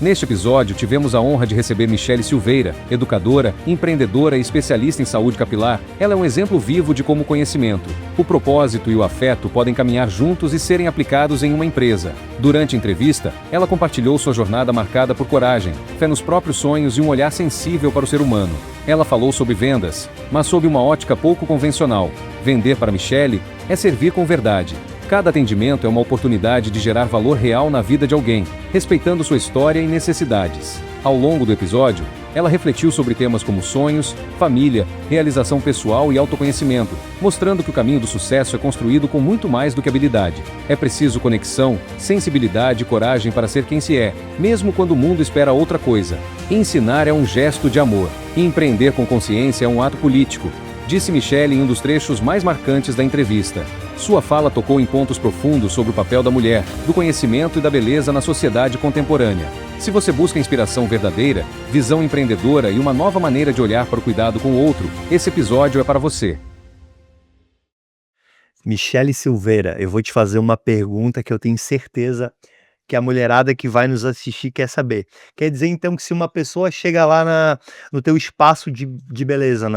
Neste episódio, tivemos a honra de receber Michele Silveira, educadora, empreendedora e especialista em saúde capilar. Ela é um exemplo vivo de como o conhecimento, o propósito e o afeto podem caminhar juntos e serem aplicados em uma empresa. Durante a entrevista, ela compartilhou sua jornada marcada por coragem, fé nos próprios sonhos e um olhar sensível para o ser humano. Ela falou sobre vendas, mas sob uma ótica pouco convencional. Vender para Michele é servir com verdade. Cada atendimento é uma oportunidade de gerar valor real na vida de alguém, respeitando sua história e necessidades. Ao longo do episódio, ela refletiu sobre temas como sonhos, família, realização pessoal e autoconhecimento, mostrando que o caminho do sucesso é construído com muito mais do que habilidade. É preciso conexão, sensibilidade e coragem para ser quem se é, mesmo quando o mundo espera outra coisa. Ensinar é um gesto de amor, e empreender com consciência é um ato político, disse Michele em um dos trechos mais marcantes da entrevista. Sua fala tocou em pontos profundos sobre o papel da mulher, do conhecimento e da beleza na sociedade contemporânea. Se você busca inspiração verdadeira, visão empreendedora e uma nova maneira de olhar para o cuidado com o outro, esse episódio é para você. Michele Silveira, eu vou te fazer uma pergunta que eu tenho certeza que a mulherada que vai nos assistir quer saber. Quer dizer, então, que se uma pessoa chega lá no teu espaço de beleza,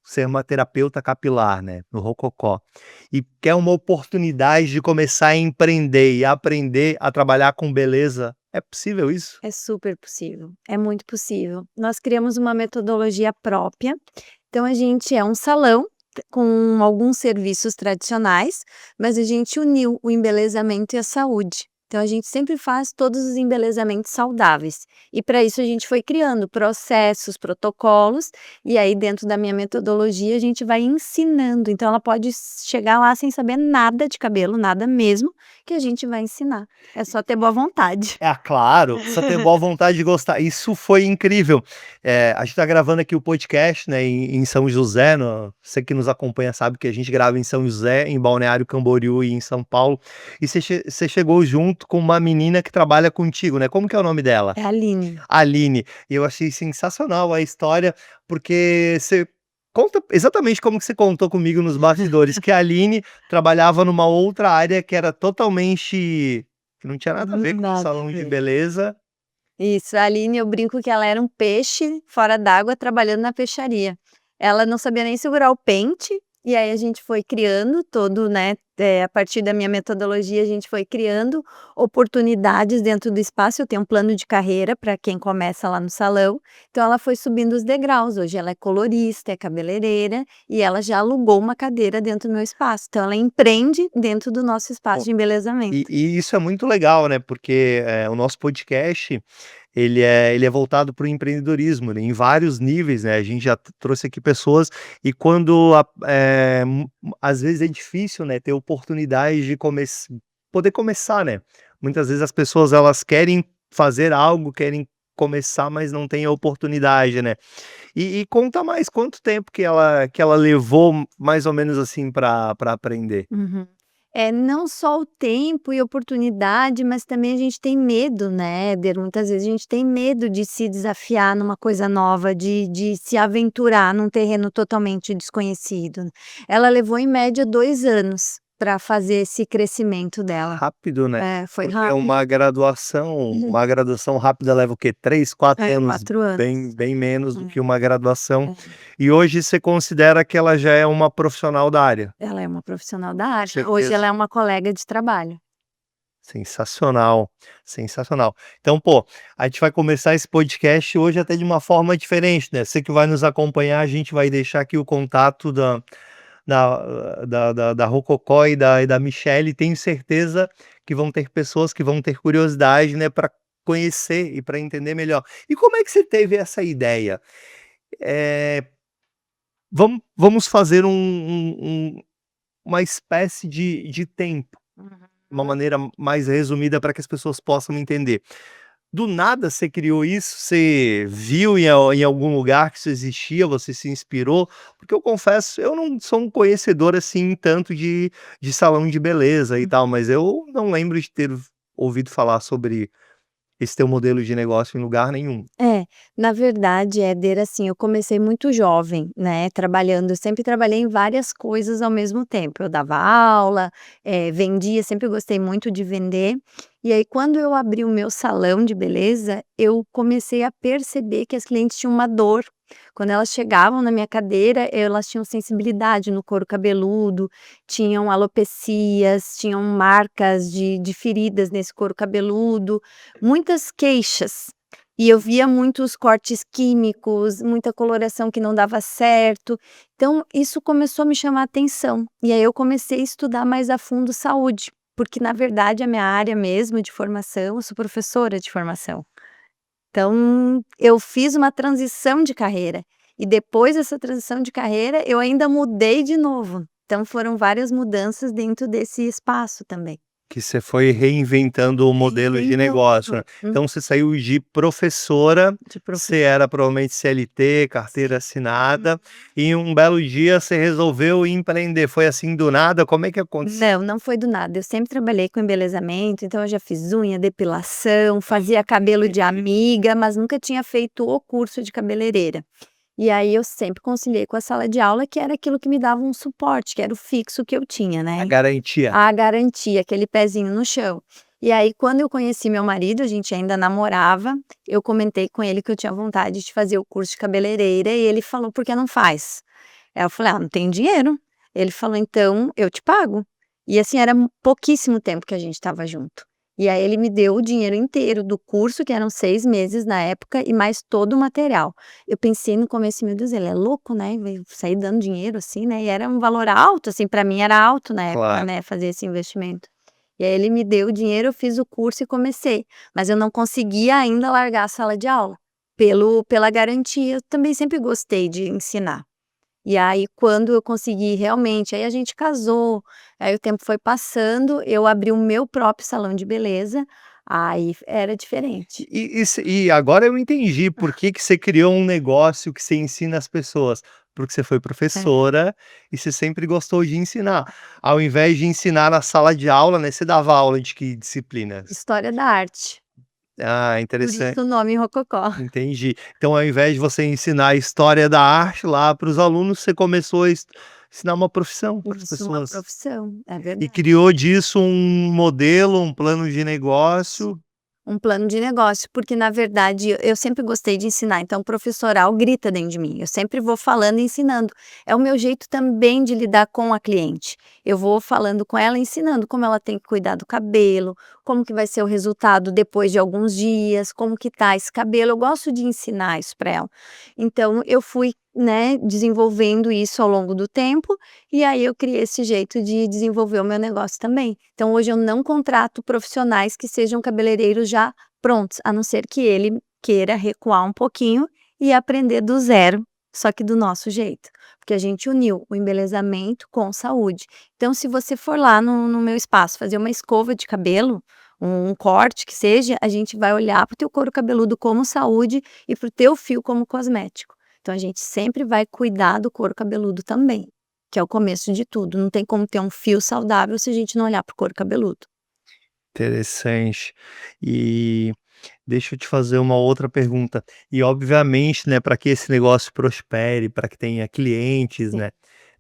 ser uma terapeuta capilar, né, no Rococó, e quer uma oportunidade de começar a empreender e aprender a trabalhar com beleza, é possível isso? É super possível, é muito possível. Nós criamos uma metodologia própria, então a gente é um salão com alguns serviços tradicionais, mas a gente uniu o embelezamento e a saúde. Então a gente sempre faz todos os embelezamentos saudáveis. E para isso a gente foi criando processos, protocolos, e aí dentro da minha metodologia a gente vai ensinando. Então ela pode chegar lá sem saber nada de cabelo, nada mesmo, que a gente vai ensinar. É só ter boa vontade. É, claro, só ter boa vontade de gostar. Isso foi incrível. A gente tá gravando aqui o podcast, né, em São José. Você que nos acompanha sabe que a gente grava em São José, em Balneário Camboriú e em São Paulo. E você chegou junto com uma menina que trabalha contigo, né? Como que é o nome dela? É a Aline. Aline. E eu achei sensacional a história, porque você conta exatamente como que você contou comigo nos bastidores, que a Aline trabalhava numa outra área que era totalmente que não tinha nada a ver com o Nada a salão de ver. beleza. Isso, a Aline, eu brinco que ela era um peixe fora d'água trabalhando na peixaria. Ela não sabia nem segurar o pente, e aí a gente foi criando todo, né, a partir da minha metodologia, a gente foi criando oportunidades dentro do espaço. Eu tenho um plano de carreira para quem começa lá no salão, então ela foi subindo os degraus. Hoje ela é colorista, é cabeleireira, e ela já alugou uma cadeira dentro do meu espaço. Então ela empreende dentro do nosso espaço de embelezamento. E isso é muito legal, né, porque, o nosso podcast, ele é voltado para o empreendedorismo, né, em vários níveis, né, a gente já trouxe aqui pessoas e quando às vezes é difícil, né, ter oportunidade de poder começar, né. Muitas vezes as pessoas elas querem fazer algo, querem começar, mas não têm a oportunidade, né. E conta mais, quanto tempo que ela levou mais ou menos assim para aprender? Uhum. Não só o tempo e oportunidade, mas também a gente tem medo, né, Éder? Muitas vezes a gente tem medo de se desafiar numa coisa nova, de se aventurar num terreno totalmente desconhecido. Ela levou em média 2 anos para fazer esse crescimento dela. Rápido, né. Foi Porque rápido. uma graduação rápida leva o quê? 3, 4 anos, 4 anos. bem menos do É, que uma graduação. é. E hoje você considera que ela já é uma profissional da área? Ela é uma profissional da área. Certeza. Hoje ela é uma colega de trabalho. Sensacional, sensacional. Então, pô, a gente vai começar esse podcast hoje até de uma forma diferente, né. Você que vai nos acompanhar, a gente vai deixar aqui o contato da Rococó e da Michele. Tenho certeza que vão ter pessoas que vão ter curiosidade, né, para conhecer e para entender melhor. E como é que você teve essa ideia? Eh, vamos fazer uma espécie de tempo, uma maneira mais resumida para que as pessoas possam entender. Do nada você criou isso? Você viu em algum lugar que isso existia, você se inspirou? Porque eu confesso, eu não sou um conhecedor, assim, tanto de salão de beleza e tal, mas eu não lembro de ter ouvido falar sobre esse teu modelo de negócio em lugar nenhum. Na verdade, Éder, assim, eu comecei muito jovem, né, trabalhando. Eu sempre trabalhei em várias coisas ao mesmo tempo. Eu dava aula, vendia, sempre gostei muito de vender. E aí quando eu abri o meu salão de beleza, eu comecei a perceber que as clientes tinham uma dor. Quando elas chegavam na minha cadeira, elas tinham sensibilidade no couro cabeludo, tinham alopecias, tinham marcas de feridas nesse couro cabeludo, muitas queixas. E eu via muitos cortes químicos, muita coloração que não dava certo. Então, isso começou a me chamar a atenção. E aí eu comecei a estudar mais a fundo saúde, porque na verdade a minha área mesmo de formação, eu sou professora de formação. Então, eu fiz uma transição de carreira. E depois dessa transição de carreira, eu ainda mudei de novo. Então, foram várias mudanças dentro desse espaço também. Que você foi reinventando o modelo de negócio, né. Então você saiu de professora, De você era provavelmente CLT, carteira assinada, e um belo dia você resolveu empreender. Foi assim do nada? Como é que aconteceu? Não, não foi do nada. Eu sempre trabalhei com embelezamento, então eu já fiz unha, depilação, fazia cabelo de amiga, mas nunca tinha feito o curso de cabeleireira. E aí eu sempre conciliei com a sala de aula, que era aquilo que me dava um suporte, que era o fixo que eu tinha, A né? garantia. A garantia, aquele pezinho no chão. E aí, quando eu conheci meu marido, a gente ainda namorava, eu comentei com ele que eu tinha vontade de fazer o curso de cabeleireira e ele falou: "Por que não faz?" Aí eu falei: "Ah, não tenho dinheiro". Ele falou: "Então eu te pago". E assim, era pouquíssimo tempo que a gente estava junto. E aí ele me deu o dinheiro inteiro do curso, que eram 6 meses na época, e mais todo o material. Eu pensei no começo: "Meu Deus, ele é louco, né, veio sair dando dinheiro assim, né", e era um valor alto, assim, para mim era alto na época, Claro. né, fazer esse investimento. E aí ele me deu o dinheiro, eu fiz o curso e comecei, mas eu não conseguia ainda largar a sala de aula, pela garantia. Eu também sempre gostei de ensinar. E aí quando eu consegui realmente, aí a gente casou, aí o tempo foi passando, eu abri o meu próprio salão de beleza, aí era diferente. E agora eu entendi por que que você criou um negócio que você ensina as pessoas, porque você foi É. professora e você sempre gostou de ensinar. Ao invés de ensinar na sala de aula, né, você dava aula de que disciplinas? História da arte, Ah, por interessan isso o nome Rococó. entendi. Então, ao invés de você ensinar a história da arte lá para os alunos, você começou a ensinar uma profissão para as Isso, uma pessoas. profissão, é E verdade. criou disso um modelo, um plano de negócio. Um plano de negócio, porque na verdade eu sempre gostei de ensinar, então o professoral grita dentro de mim, eu sempre vou falando e ensinando. É o meu jeito também de lidar com a cliente. Eu vou falando com ela, ensinando como ela tem que cuidar do cabelo, como que vai ser o resultado depois de alguns dias, como que tá esse cabelo. Eu gosto de ensinar isso para ela. Então eu fui, né, desenvolvendo isso ao longo do tempo e aí eu criei esse jeito de desenvolver o meu negócio também. Então hoje eu não contrato profissionais que sejam cabeleireiros já prontos, a não ser que ele queira recuar um pouquinho e aprender do zero, só que do nosso jeito, porque a gente uniu o embelezamento com saúde. Então se você for lá no meu espaço fazer uma escova de cabelo, um corte que seja, a gente vai olhar para o teu couro cabeludo como saúde e para o teu fio como cosmético. Então a gente sempre vai cuidar do couro cabeludo também, que é o começo de tudo. Não tem como ter um fio saudável se a gente não olhar para o couro cabeludo. Interessante. E deixa eu te fazer uma outra pergunta. E obviamente, né, para que esse negócio prospere, para que tenha clientes, Sim, né,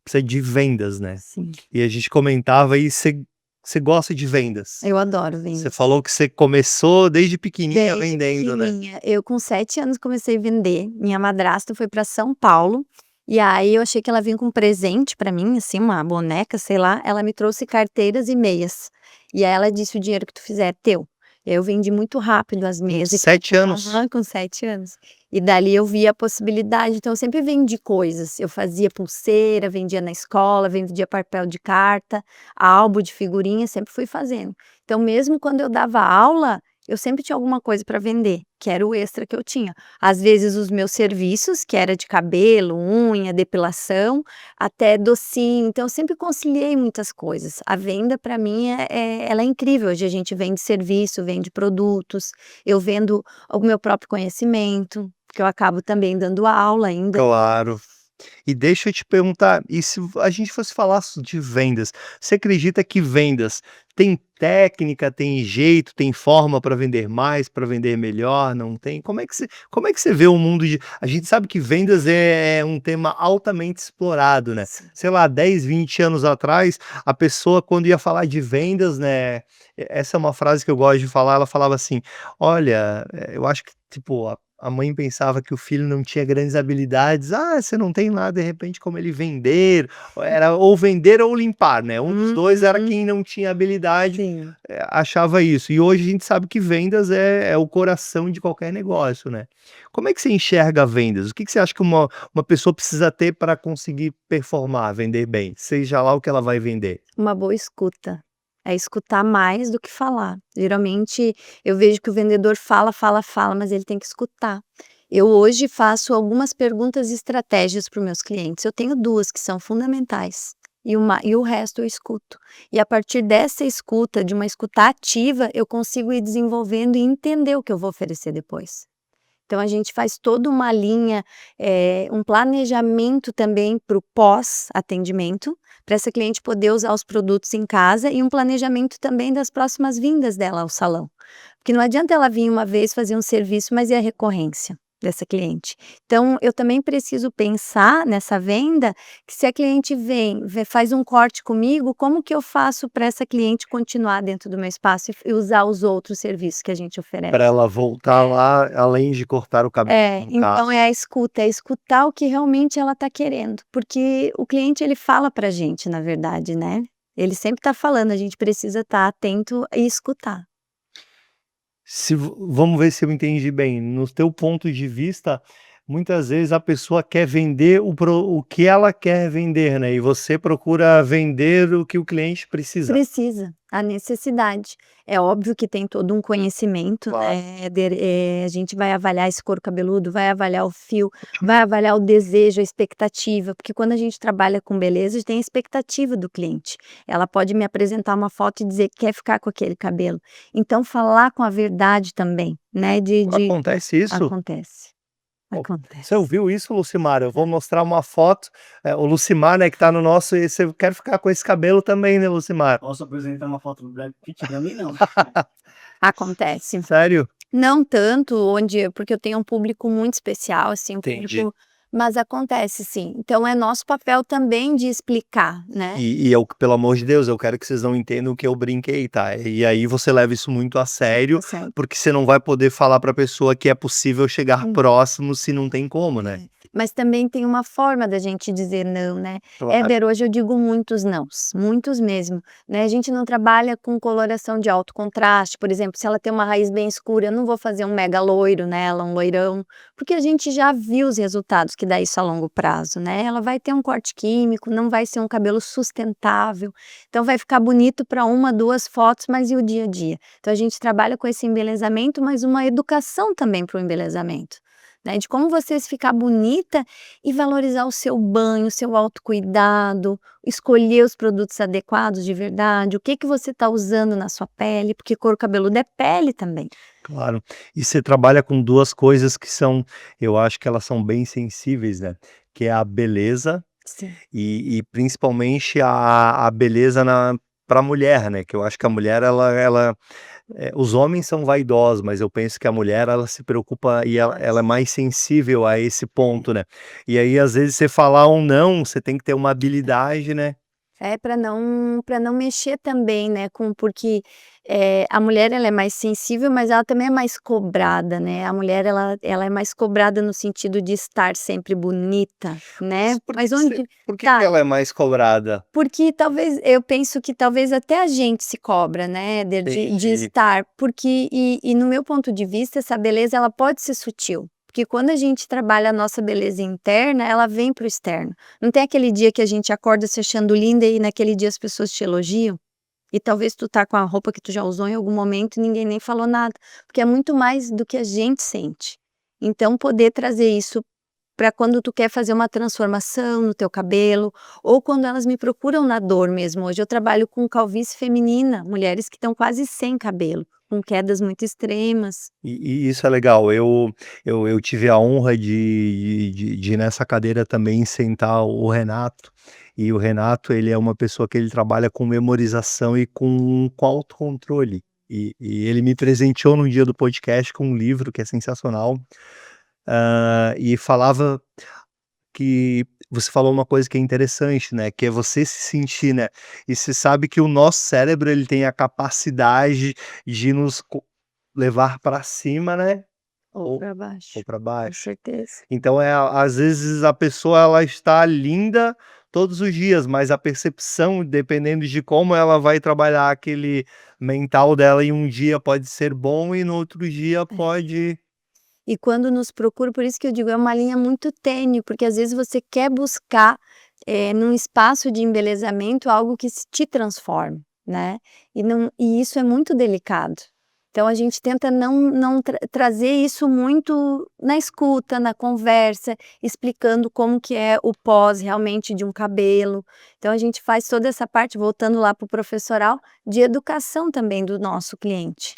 precisa de vendas, né. sim. E a gente comentava aí, você gosta de vendas. Eu adoro Você vendas. falou que você começou desde pequenininha Desde vendendo, né. pequenininha, eu com 7 anos comecei a vender. Minha madrasta foi para São Paulo, e aí eu achei que ela vinha com um presente para mim, assim, uma boneca, sei lá, ela me trouxe carteiras e meias. E aí ela disse: "O dinheiro que tu fizer é teu". E aí eu vendi muito rápido as Com meias e 7 anos. aham, com 7 anos. E dali eu via a possibilidade, então eu sempre vendi coisas. Eu fazia pulseira, vendia na escola, vendia papel de carta, álbum de figurinha, sempre fui fazendo. Então mesmo quando eu dava aula, eu sempre tinha alguma coisa para vender, que era o extra que eu tinha. Às vezes os meus serviços, que era de cabelo, unha, depilação, até docinho, então eu sempre conciliei muitas coisas. A venda para mim ela é incrível, hoje a gente vende serviço, vende produtos, eu vendo o meu próprio conhecimento, porque eu acabo também dando aula ainda. Claro. E deixa eu te perguntar, e se a gente fosse falar de vendas, você acredita que vendas tem técnica, tem jeito, tem forma para vender mais, para vender melhor, não tem? Como é que você vê o mundo de a gente sabe que vendas é um tema altamente explorado, né. Sim. Sei lá, 10, 20 anos atrás, a pessoa quando ia falar de vendas, né, essa é uma frase que eu gosto de falar, ela falava assim: "Olha, eu acho que, tipo, a mãe pensava que o filho não tinha grandes habilidades. 'Ah, você não tem lá, de repente, como ele vender'", era ou vender ou limpar, né, um dos 2 era Uhum. quem não tinha habilidade, Sim. achava isso. E hoje a gente sabe que vendas é o coração de qualquer negócio, né. Como é que você enxerga vendas? O que que você acha que uma pessoa precisa ter para conseguir performar, vender bem, seja lá o que ela vai vender? Uma boa escuta. É escutar mais do que falar. Geralmente, eu vejo que o vendedor fala, fala, fala, mas ele tem que escutar. Eu hoje faço algumas perguntas e estratégias para os meus clientes. Eu tenho 2 que são fundamentais, e o resto eu escuto. E a partir dessa escuta, de uma escuta ativa, eu consigo ir desenvolvendo e entender o que eu vou oferecer depois. Então a gente faz toda uma linha, um planejamento também para o pós-atendimento, para essa cliente poder usar os produtos em casa e um planejamento também das próximas vindas dela ao salão. Porque não adianta ela vir uma vez fazer um serviço, mas e a recorrência dessa cliente? Então eu também preciso pensar nessa venda, que se a cliente faz um corte comigo, como que eu faço para essa cliente continuar dentro do meu espaço e usar os outros serviços que a gente oferece? Para ela voltar lá, além de cortar o cabelo, no Então caso. é a escuta, é escutar o que realmente ela está querendo, porque o cliente ele fala pra gente na verdade, né, ele sempre está falando, a gente precisa estar atento e escutar. Se vo Vamos ver se eu entendi bem. No teu ponto de vista, muitas vezes a pessoa quer vender o que ela quer vender, né, e você procura vender o que o cliente precisa. Precisa, a necessidade. É óbvio que tem todo um conhecimento, Claro. né, a gente vai avaliar esse couro cabeludo, vai avaliar o fio, vai avaliar o desejo, a expectativa, porque quando a gente trabalha com beleza, a gente tem a expectativa do cliente. Ela pode me apresentar uma foto e dizer que quer ficar com aquele cabelo. Então falar com a verdade também, né, de Acontece isso? acontece, Pô, você acontece. ouviu isso, Lucimar? Eu vou mostrar uma foto, o Lucimar, né, que tá no nosso e você quer ficar com esse cabelo também, né, Lucimar? Posso apresentar uma foto do Brad Pitt? Pra mim não. Acontece. Sério? Não tanto porque eu tenho um público muito especial, assim, um Entendi. público, mas acontece sim. Então é nosso papel também de explicar, né. Eu, pelo amor de Deus, eu quero que vocês não entendam que eu brinquei, tá? E aí você leva isso muito a sério, Tá certo. porque você não vai poder falar pra pessoa que é possível chegar próximo se não tem como, né? Mas também tem uma forma da gente dizer não, né. Claro. Éder, hoje eu digo muitos nãos, muitos mesmo, né. A gente não trabalha com coloração de alto contraste, por exemplo, se ela tem uma raiz bem escura, eu não vou fazer um mega loiro nela, um loirão, porque a gente já viu os resultados que dá isso a longo prazo, né. Ela vai ter um corte químico, não vai ser um cabelo sustentável, então vai ficar bonito para 1, 2 fotos, mas e o dia a dia? Então a gente trabalha com esse embelezamento, mas uma educação também para o embelezamento, né, de como você ficar bonita e valorizar o seu banho, o seu autocuidado, escolher os produtos adequados de verdade, o que que você está usando na sua pele, porque couro cabeludo é pele também. Claro. E você trabalha com 2 coisas que são eu acho que elas são bem sensíveis, né, que é a beleza Sim. e principalmente a beleza na pra mulher, né, que eu acho que a mulher os homens são vaidosos, mas eu penso que a mulher ela se preocupa e ela é mais sensível a esse ponto, né. E aí às vezes você falar um não, você tem que ter uma habilidade, né. É para não mexer também, né, porque, a mulher ela é mais sensível, mas ela também é mais cobrada, né, a mulher ela é mais cobrada no sentido de estar sempre bonita, né, mas onde Por que que tá. ela é mais cobrada? Porque talvez eu penso que talvez até a gente se cobra, né, de Entendi. estar, porque no meu ponto de vista essa beleza ela pode ser sutil, porque quando a gente trabalha a nossa beleza interna, ela vem para o externo. Não tem aquele dia que a gente acorda se achando linda e naquele dia as pessoas te elogiam? E talvez tu tá com a roupa que tu já usou em algum momento e ninguém nem falou nada, porque é muito mais do que a gente sente. Então poder trazer isso para quando tu quer fazer uma transformação no teu cabelo, ou quando elas me procuram na dor mesmo. Hoje eu trabalho com calvície feminina, mulheres que estão quase sem cabelo, com quedas muito extremas. E isso é legal. Eu tive a honra de ir nessa cadeira também sentar o Renato, E o Renato, ele é uma pessoa que ele trabalha com memorização e com autocontrole. E ele me presenteou num dia do podcast com um livro que é sensacional, e falava que você falou uma coisa que é interessante, né, que é você se sentir, né, e você sabe que o nosso cérebro ele tem a capacidade de nos levar para cima, né, Ou ou para baixo, ou para com baixo. certeza. Então às vezes a pessoa ela está linda todos os dias, mas a percepção, dependendo de como ela vai trabalhar aquele mental dela, em um dia pode ser bom e no outro dia É. pode. E quando nos procura, por isso que eu digo, é uma linha muito tênue, porque às vezes você quer buscar, num espaço de embelezamento algo que te transforme, né, e isso é muito delicado. Então a gente tenta não trazer isso muito na escuta, na conversa, explicando como que é o pós realmente de um cabelo. Então a gente faz toda essa parte, voltando lá para o professoral, de educação também do nosso cliente.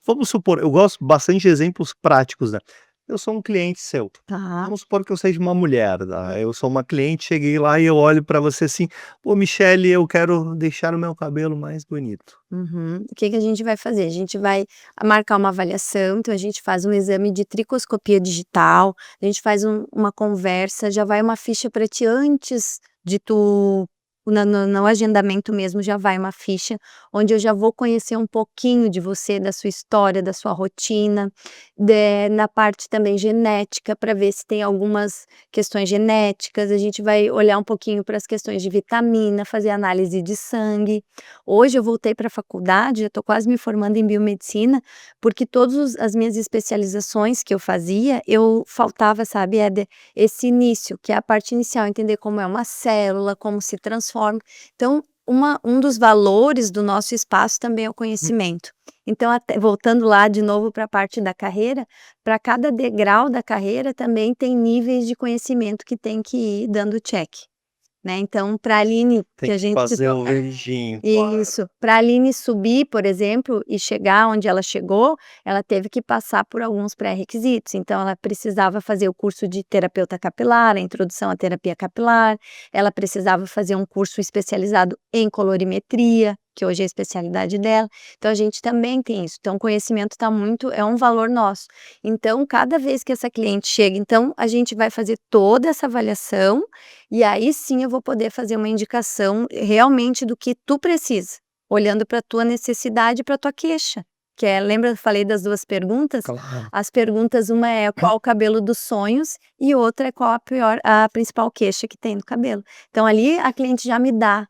Vamos supor, eu gosto bastante de exemplos práticos, né. Eu sou um cliente seu, Tá. vamos supor que eu seja uma mulher, tá, eu sou uma cliente, cheguei lá e eu olho pra você assim: "Pô, Michele, eu quero deixar o meu cabelo mais bonito". Uhum. O que que a gente vai fazer? A gente vai marcar uma avaliação, então a gente faz um exame de tricoscopia digital, a gente faz uma conversa, já vai uma ficha para ti antes de tu no agendamento mesmo já vai uma ficha, onde eu já vou conhecer um pouquinho de você, da sua história, da sua rotina, na parte também genética, para ver se tem algumas questões genéticas, a gente vai olhar um pouquinho para as questões de vitamina, fazer análise de sangue. Hoje eu voltei para a faculdade, eu estou quase me formando em biomedicina, porque todas as minhas especializações que eu fazia, eu faltava, sabe, esse início, que é a parte inicial, entender como é uma célula, como se transforma. Então, um dos valores do nosso espaço também é o conhecimento. Então, voltando lá de novo para a parte da carreira, para cada degrau da carreira também tem níveis de conhecimento que tem que ir dando check, né. Então, para a Aline, Tem que a que gente fazer o verdinho, claro. isso. Para a Aline subir, por exemplo, e chegar onde ela chegou, ela teve que passar por alguns pré-requisitos. Então ela precisava fazer o curso de terapeuta capilar, a introdução à terapia capilar, ela precisava fazer um curso especializado em colorimetria, que hoje é a especialidade dela. Então a gente também tem isso. Então o conhecimento está muito é um valor nosso. Então cada vez que essa cliente chega, então a gente vai fazer toda essa avaliação e aí sim eu vou poder fazer uma indicação realmente do que tu precisa, olhando para a tua necessidade e para a tua queixa, que é lembra eu falei das 2 perguntas? Claro. As perguntas, uma é qual o cabelo dos sonhos e outra é qual a principal queixa que tem no cabelo. Então ali a cliente já me dá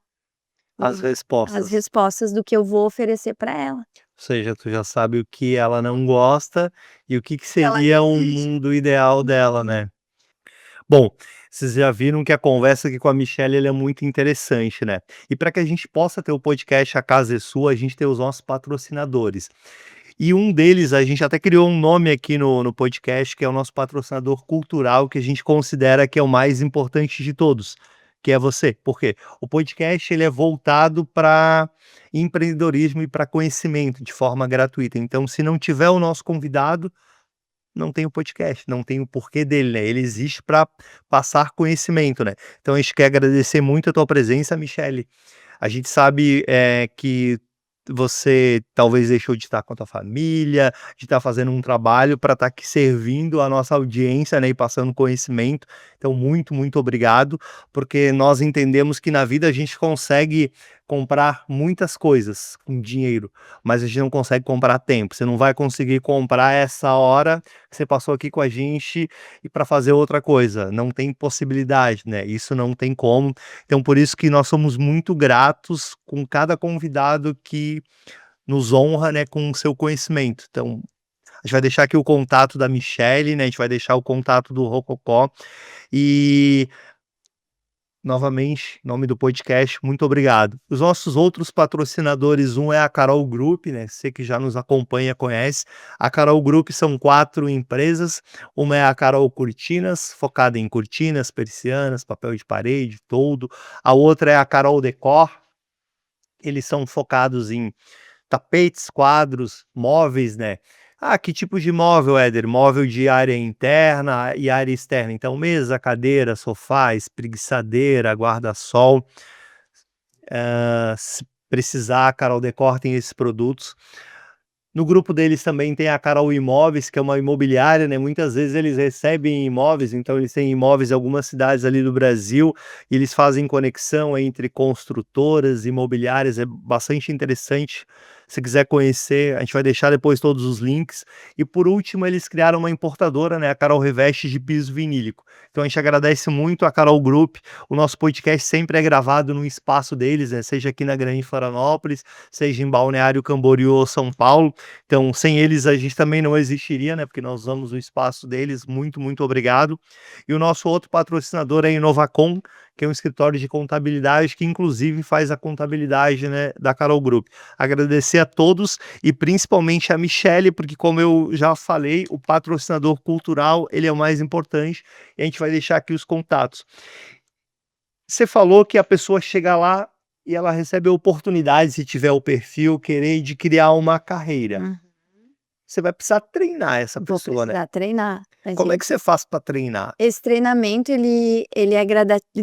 As as respostas. respostas do que eu vou oferecer para ela. Ou seja, tu já sabe o que ela não gosta e o que Ela seria um mundo ideal dela, né. Bom, vocês já viram que a conversa aqui com a Michelle ele é muito interessante, né. E para que a gente possa ter o podcast A Casa é Sua, a gente tem os nossos patrocinadores. E um deles, a gente até criou um nome aqui no podcast, que é o nosso patrocinador cultural, que a gente considera que é o mais importante de todos, que é você. Por quê? O podcast ele é voltado para empreendedorismo e para conhecimento de forma gratuita. Então, se não tiver o nosso convidado, não tem o podcast, não tem o porquê dele, né, ele existe para passar conhecimento, né. Então a gente quer agradecer muito a tua presença, Michele. A gente sabe, que você talvez deixou de estar com a tua família, de estar fazendo um trabalho para estar aqui servindo a nossa audiência, né, e passando conhecimento. Então muito, muito obrigado, porque nós entendemos que na vida a gente consegue comprar muitas coisas com dinheiro, mas a gente não consegue comprar tempo. Você não vai conseguir comprar essa hora que você passou aqui com a gente e para fazer outra coisa, não tem possibilidade, né, isso não tem como. Então por isso que nós somos muito gratos com cada convidado que nos honra, né, com o seu conhecimento. Então, a gente vai deixar aqui o contato da Michele, né, a gente vai deixar o contato do Rococó e novamente, em nome do podcast, muito obrigado. Os nossos outros patrocinadores, um é a Carol Group, né? Você que já nos acompanha, conhece. A Carol Group são 4 empresas. Uma é a Carol Cortinas, focada em cortinas, persianas, papel de parede, toldo. A outra é a Carol Decor. Eles são focados em tapetes, quadros, móveis, né? Ah, que tipo de móvel, Éder? Móvel de área interna e área externa. Então, mesa, cadeira, sofá, espreguiçadeira, guarda-sol. Se precisar, a Carol Decor tem esses produtos. No grupo deles também tem a Carol Imóveis, que é uma imobiliária, né? Muitas vezes eles recebem imóveis, então eles têm imóveis em algumas cidades ali do Brasil, e eles fazem conexão entre construtoras, imobiliárias, é bastante interessante. Se quiser conhecer, a gente vai deixar depois todos os links. E por último, eles criaram uma importadora, né? A Carol Reveste de piso vinílico. Então a gente agradece muito a Carol Group. O nosso podcast sempre é gravado no espaço deles, né? Seja aqui na Grande Florianópolis, seja em Balneário Camboriú ou São Paulo. Então, sem eles a gente também não existiria, né? Porque nós usamos o espaço deles. Muito, muito obrigado. E o nosso outro patrocinador é a Inovacom, que é um escritório de contabilidade que inclusive faz a contabilidade, né, da Carol Group. Agradecer a todos e principalmente a Michele, porque como eu já falei, o patrocinador cultural, ele é o mais importante, e a gente vai deixar aqui os contatos. Você falou que a pessoa chega lá e ela recebe a oportunidade, se tiver o perfil, querer de criar uma carreira. Uhum. Você vai precisar treinar essa Vou pessoa, né? precisar treinar. Como é que você faz para treinar? Esse treinamento ele é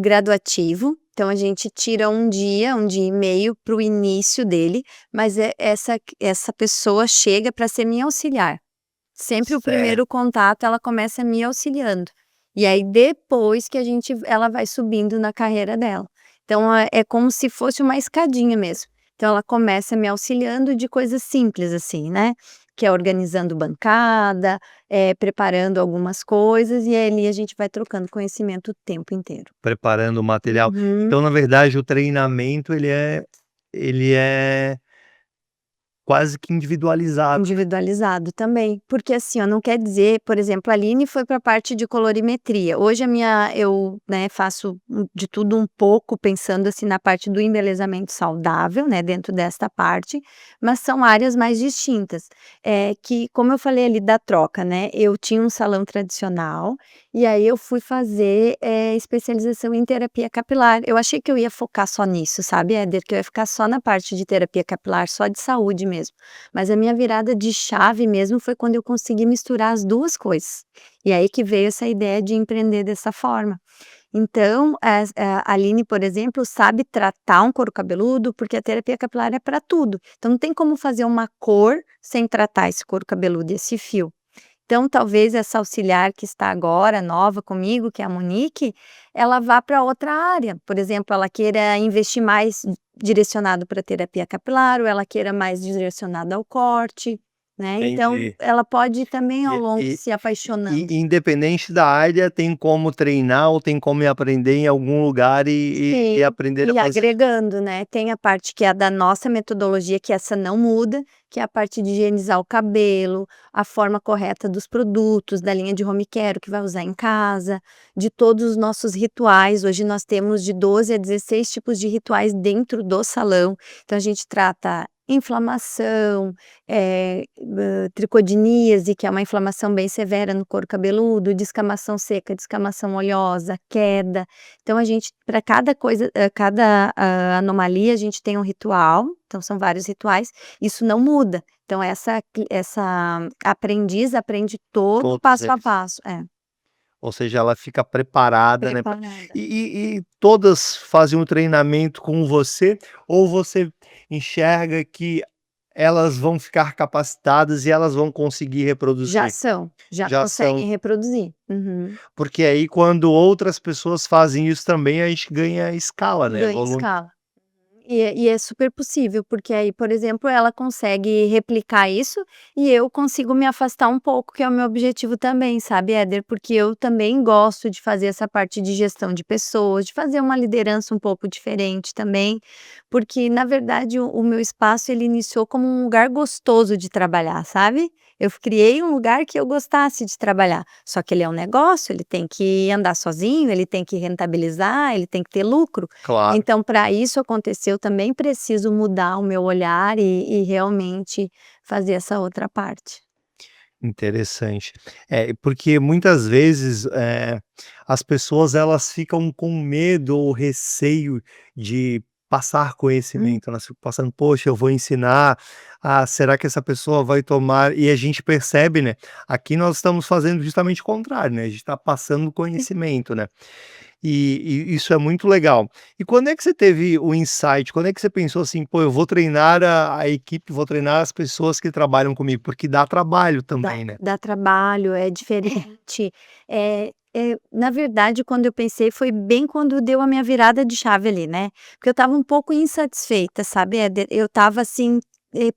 graduativo, então a gente tira um dia e meio para o início dele, mas essa pessoa chega para ser minha auxiliar. Sempre o Certo. primeiro contato ela começa me auxiliando. E aí depois que ela vai subindo na carreira dela. Então é como se fosse uma escadinha mesmo. Então ela começa me auxiliando de coisas simples assim, né? Que é organizando bancada, preparando algumas coisas e ali a gente vai trocando conhecimento o tempo inteiro. Preparando o material. Uhum. Então, na verdade, o treinamento ele é quase que individualizado. Individualizado também, porque assim, ó, não quer dizer, por exemplo, a Aline foi para a parte de colorimetria. Hoje eu, né, faço de tudo um pouco, pensando assim na parte do embelezamento saudável, né, dentro desta parte, mas são áreas mais distintas. Que, como eu falei ali da troca, né, eu tinha um salão tradicional e aí eu fui fazer especialização em terapia capilar. Eu achei que eu ia focar só nisso, sabe, Éder? Que eu ia ficar só na parte de terapia capilar, só de saúde mesmo. Mas a minha virada de chave mesmo foi quando eu consegui misturar as duas coisas. E aí que veio essa ideia de empreender dessa forma. Então, a Aline, por exemplo, sabe tratar um couro cabeludo, porque a terapia capilar é para tudo. Então, não tem como fazer uma cor sem tratar esse couro cabeludo e esse fio. Então, talvez essa auxiliar que está agora, nova comigo, que é a Monique, ela vá para outra área. Por exemplo, ela queira investir mais direcionado para terapia capilar, ou ela queira mais direcionado ao corte, né? Então, Entendi. ela pode também ao longo E se apaixonando. independente da área, tem como treinar ou tem como ir aprender em algum lugar e Sim, aprender a e fazer. agregando, né, tem a parte que é a da nossa metodologia, que essa não muda, que é a parte de higienizar o cabelo, a forma correta dos produtos, da linha de home care que vai usar em casa, de todos os nossos rituais. Hoje nós temos de 12 a 16 tipos de rituais dentro do salão. Então a gente trata inflamação, tricodiníase, que é uma inflamação bem severa no couro cabeludo, descamação seca, descamação oleosa, queda. Então a gente, para cada coisa, cada anomalia, a gente tem um ritual, então são vários rituais, isso não muda. Então essa aprendiz aprende todo Todos passo a eles. passo. Ou seja, ela fica preparada, né, Preparada. e todas fazem um treinamento com você, ou você enxerga que elas vão ficar capacitadas e elas vão conseguir reproduzir? Já Já são. conseguem reproduzir. Uhum. Porque aí quando outras pessoas fazem isso também, a gente ganha escala, né, Ganha volume. escala. E é super possível, porque aí, por exemplo, ela consegue replicar isso e eu consigo me afastar um pouco, que é o meu objetivo também, sabe, Éder? Porque eu também gosto de fazer essa parte de gestão de pessoas, de fazer uma liderança um pouco diferente também, porque, na verdade, o meu espaço ele iniciou como um lugar gostoso de trabalhar, sabe? Eu criei um lugar que eu gostasse de trabalhar, só que ele é um negócio, ele tem que andar sozinho, ele tem que rentabilizar, ele tem que ter lucro. Claro. Então, para isso acontecer, eu também preciso mudar o meu olhar e realmente fazer essa outra parte. Interessante. Porque muitas vezes, as pessoas elas ficam com medo ou receio de passar conhecimento, nós ficamos passando, poxa, eu vou ensinar, será que essa pessoa vai tomar? E a gente percebe, né? Aqui nós estamos fazendo justamente o contrário, né? A gente está passando conhecimento, né? E isso é muito legal. E quando é que você teve o insight? Quando é que você pensou assim, pô, eu vou treinar a equipe, vou treinar as pessoas que trabalham comigo, porque dá trabalho também, né? Dá trabalho, é diferente. Na verdade, quando eu pensei, foi bem quando deu a minha virada de chave ali, né? Porque eu estava um pouco insatisfeita, sabe? Eu estava assim,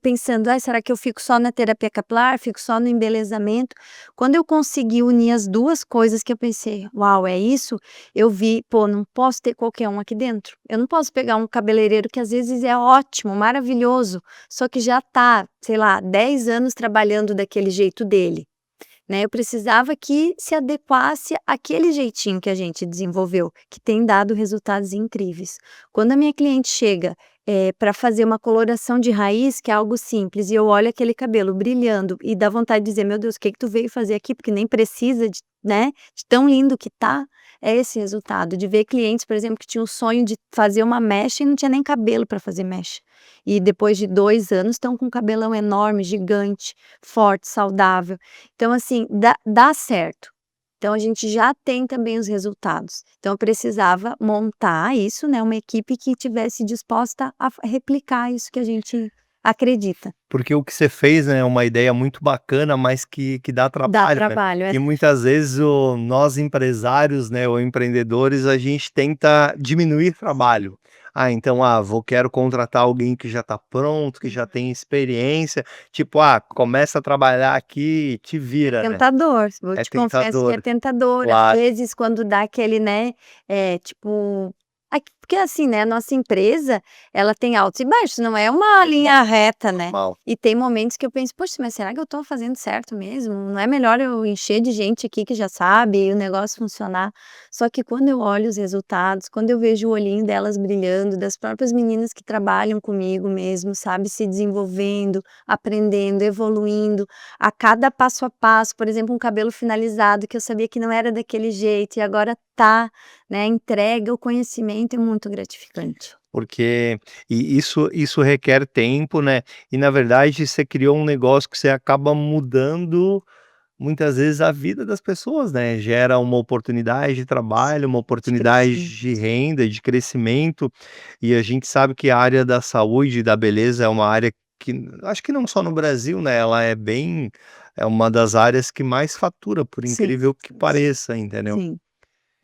pensando, ai, será que eu fico só na terapia capilar? Fico só no embelezamento? Quando eu consegui unir as duas coisas que eu pensei, uau, é isso? Eu vi, pô, não posso ter qualquer um aqui dentro. Eu não posso pegar um cabeleireiro que às vezes é ótimo, maravilhoso, só que já tá, sei lá, 10 anos trabalhando daquele jeito dele, né? Eu precisava que se adequasse àquele jeitinho que a gente desenvolveu, que tem dado resultados incríveis. Quando a minha cliente chega para fazer uma coloração de raiz, que é algo simples, e eu olho aquele cabelo brilhando e dá vontade de dizer, meu Deus, o que que tu veio fazer aqui? Porque nem precisa de, né, de tão lindo que tá. É esse resultado, de ver clientes, por exemplo, que tinham o sonho de fazer uma mecha e não tinha nem cabelo para fazer mecha. E depois de 2 anos estão com um cabelão enorme, gigante, forte, saudável. Então, assim, dá certo. Então, a gente já tem também os resultados. Então, eu precisava montar isso, né, uma equipe que tivesse disposta a replicar isso que a gente acredita. Porque o que você fez, né, é uma ideia muito bacana, mas que dá Dá trabalho, né? trabalho, E muitas vezes nós empresários, né, ou empreendedores, a gente tenta diminuir trabalho. Então, quero contratar alguém que já está pronto, que já tem experiência, tipo, começa a trabalhar aqui, te vira, né? Tentador, eu É te confesso que é tentador, tentador, às claro, vezes quando dá aquele, né, tipo, porque assim, né, a nossa empresa, ela tem altos e baixos, não é uma linha reta, né. normal. E tem momentos que eu penso: "Poxa, mas será que eu estou fazendo certo mesmo? Não é melhor eu encher de gente aqui que já sabe e o negócio funcionar?". Só que quando eu olho os resultados, quando eu vejo o olhinho delas brilhando, das próprias meninas que trabalham comigo mesmo, sabe, se desenvolvendo, aprendendo, evoluindo, a cada passo a passo, por exemplo, um cabelo finalizado que eu sabia que não era daquele jeito e agora tá, né, a entrega, o conhecimento é muito gratificante. Porque isso requer tempo, né, e na verdade você criou um negócio que você acaba mudando, muitas vezes, a vida das pessoas, né, gera uma oportunidade de trabalho, uma De oportunidade crescimento. de renda, de crescimento, e a gente sabe que a área da saúde e da beleza é uma área que, acho que não só no Brasil, né, ela é uma das áreas que mais fatura, por Sim, incrível que pareça, entendeu. sim.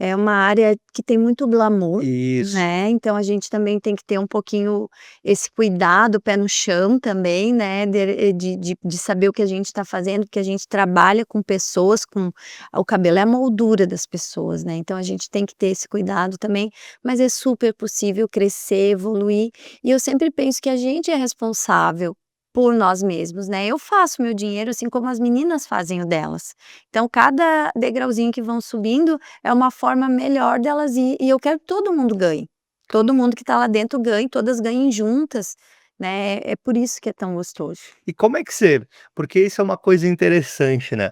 É uma área que tem muito glamour, Isso, né, então a gente também tem que ter um pouquinho esse cuidado, pé no chão também, né, de saber o que a gente está fazendo, porque a gente trabalha com pessoas, com o cabelo é a moldura das pessoas, né, então a gente tem que ter esse cuidado também, mas é super possível crescer, evoluir, e eu sempre penso que a gente é responsável por nós mesmos, né, eu faço meu dinheiro assim como as meninas fazem o delas, então cada degrauzinho que vão subindo é uma forma melhor delas e eu quero que todo mundo ganhe. Todo mundo que está lá dentro ganhe, todas ganhem juntas, né, é por isso que é tão gostoso. e como é que você, porque isso é uma coisa interessante, né.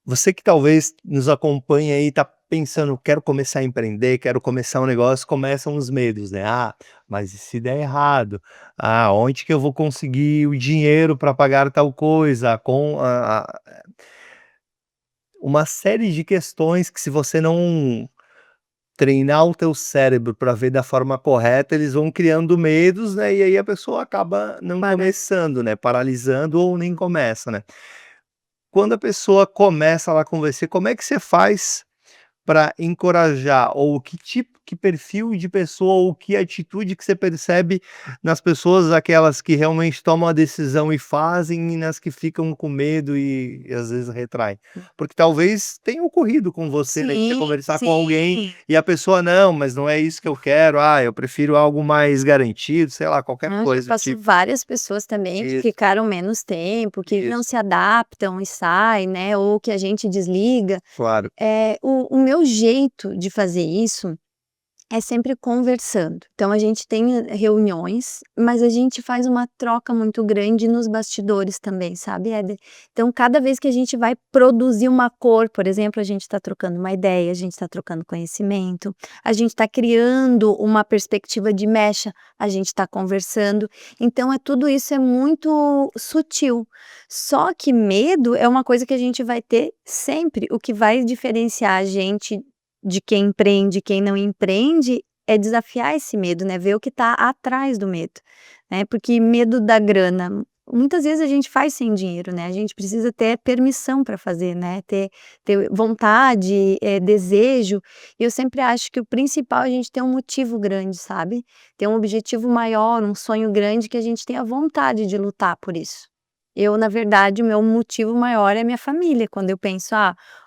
Você que talvez nos acompanha aí, tá pensando: "Quero começar a empreender, quero começar um negócio", começam os medos, né. Mas e se der errado? Onde que eu vou conseguir o dinheiro para pagar tal coisa?" Com uma série de questões que, se você não treinar o teu cérebro para ver da forma correta, eles vão criando medos, né, e aí a pessoa acaba não Para começando, né, paralisando ou nem começa, né. Quando a pessoa começa lá com você, como é que você faz para encorajar, ou que tipo, que perfil de pessoa ou que atitude que você percebe nas pessoas, aquelas que realmente tomam a decisão e fazem, e nas que ficam com medo e às vezes retraem? Porque talvez tenha ocorrido com você, né, de você sim, conversar com alguém sim. e a pessoa: "Não, mas não é isso que eu quero, eu prefiro algo mais garantido", sei lá, qualquer Eu já coisa do passo tipo. várias pessoas também que Isso, ficaram menos tempo, que não isso, se adaptam e saem, né, ou que a gente desliga. claro. O meu jeito de fazer isso É sempre conversando. Então a gente tem reuniões, mas a gente faz uma troca muito grande nos bastidores também, sabe, Éder? Então cada vez que a gente vai produzir uma cor, por exemplo, a gente está trocando uma ideia, a gente está trocando conhecimento, a gente está criando uma perspectiva de mecha, a gente está conversando. Então tudo isso é muito sutil. Só que medo é uma coisa que a gente vai ter sempre. O que vai diferenciar a gente de quem empreende, quem não empreende, é desafiar esse medo, né, ver o que está atrás do medo, né, porque medo da grana, muitas vezes a gente faz sem dinheiro, né, a gente precisa ter permissão para fazer, né, ter vontade, desejo, e eu sempre acho que o principal é a gente ter um motivo grande, sabe, ter um objetivo maior, um sonho grande que a gente tenha vontade de lutar por isso. Eu, na verdade, o meu motivo maior é minha família, quando eu penso: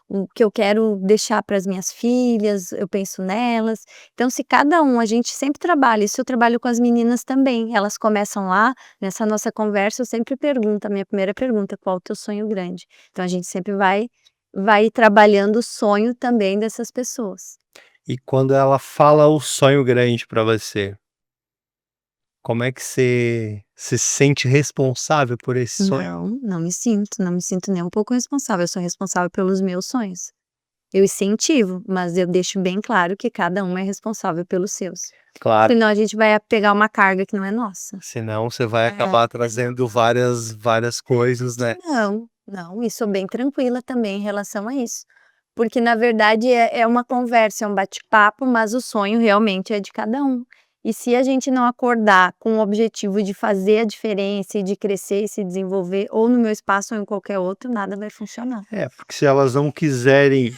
o que eu quero deixar para as minhas filhas, eu penso nelas. Então se cada um a gente sempre trabalha, isso eu trabalho com as meninas também, elas começam lá, nessa nossa conversa eu sempre pergunto, a minha primeira pergunta: "Qual o teu sonho grande?". Então a gente sempre vai trabalhando o sonho também dessas pessoas. E quando ela fala o sonho grande para você, como é que você se sente responsável por esse sonho? Não me sinto nem um pouco responsável, eu sou responsável pelos meus sonhos. Eu incentivo, mas eu deixo bem claro que cada um é responsável pelos seus. Claro, Senão a gente vai pegar uma carga que não é nossa. senão você vai É. acabar trazendo várias coisas, né. Não, e sou bem tranquila também em relação a isso. Porque na verdade é uma conversa, é um bate-papo, mas o sonho realmente é de cada um. E se a gente não acordar com o objetivo de fazer a diferença e de crescer e se desenvolver, ou no meu espaço ou em qualquer outro, nada vai funcionar. É, porque se elas não quiserem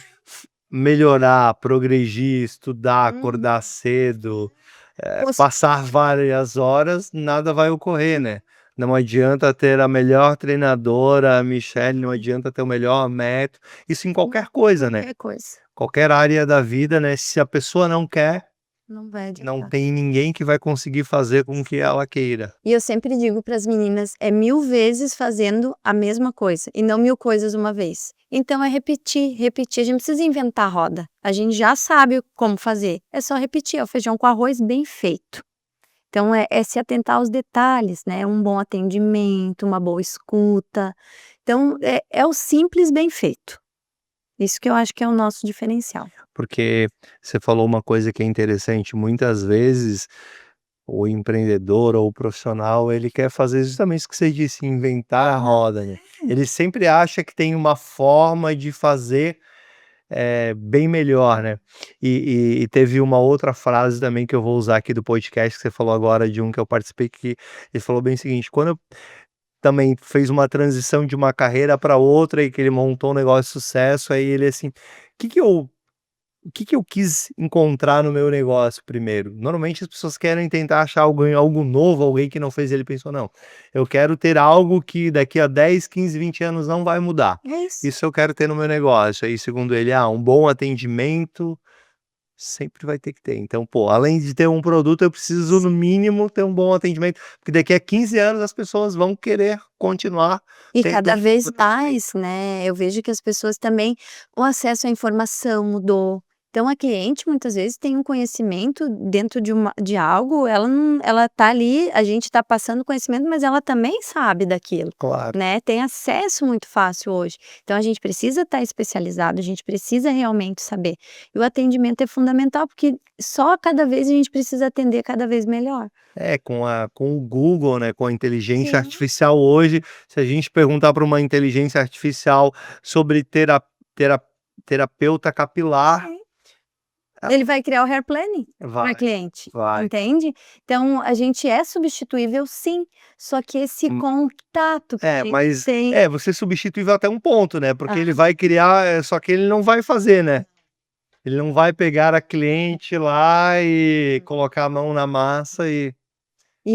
melhorar, progredir, estudar, Uhum. acordar cedo, Cons passar várias horas, nada vai ocorrer, né. Não adianta ter a melhor treinadora, a Michele, não adianta ter o melhor método, isso em qualquer coisa, né, Qualquer coisa, qualquer área da vida, né, se a pessoa não quer, não vai não adiantar. tem ninguém que vai conseguir fazer com que ela queira. E eu sempre digo para as meninas, é 1000 vezes fazendo a mesma coisa, e não 1000 coisas uma vez. Então é repetir, repetir, a gente não precisa inventar a roda, a gente já sabe como fazer, é só repetir, é o feijão com arroz bem feito. Então é se atentar aos detalhes, né, um bom atendimento, uma boa escuta, então é o simples bem feito. Isso que eu acho que é o nosso diferencial. Porque você falou uma coisa que é interessante, muitas vezes o empreendedor ou o profissional, ele quer fazer justamente isso que você disse, inventar a roda, né. Ele sempre acha que tem uma forma de fazer, bem melhor, né. E teve uma outra frase também que eu vou usar aqui do podcast, que você falou agora de um que eu participei, que ele falou bem o seguinte: "Quando eu também fez uma transição de uma carreira para outra e que ele montou um negócio de sucesso, aí ele assim: "Que que eu o que que eu quis encontrar no meu negócio primeiro?". Normalmente as pessoas querem tentar achar algo novo, alguém que não fez, ele pensou: "Não, eu quero ter algo que daqui a 10, 15, 20 anos não vai mudar. É isso. Isso eu quero ter no meu negócio". Aí segundo ele: um bom atendimento sempre vai ter que ter. Então, pô, além de ter um produto, eu preciso no mínimo ter um bom atendimento, porque daqui a 15 anos as pessoas vão querer continuar E tendo cada vez mais, né, eu vejo que as pessoas também o acesso à informação mudou. Então a cliente muitas vezes tem um conhecimento dentro de algo, ela tá ali, a gente tá passando conhecimento, mas ela também sabe daquilo, claro. né, tem acesso muito fácil hoje. Então a gente precisa estar especializado, a gente precisa realmente saber. E o atendimento é fundamental, porque só cada vez a gente precisa atender cada vez melhor. É, com o Google, né, com a inteligência Sim. artificial hoje, se a gente perguntar para uma inteligência artificial sobre tera terapeuta capilar, ela Ele vai criar o hair planning para vai, cliente, vai. entende? Então a gente é substituível sim, só que esse Hum, contato que a gente mas tem você é substituível até um ponto, né, porque ele ah, vai criar, só que ele não vai fazer, né. Ele não vai pegar a cliente lá e colocar a mão na massa e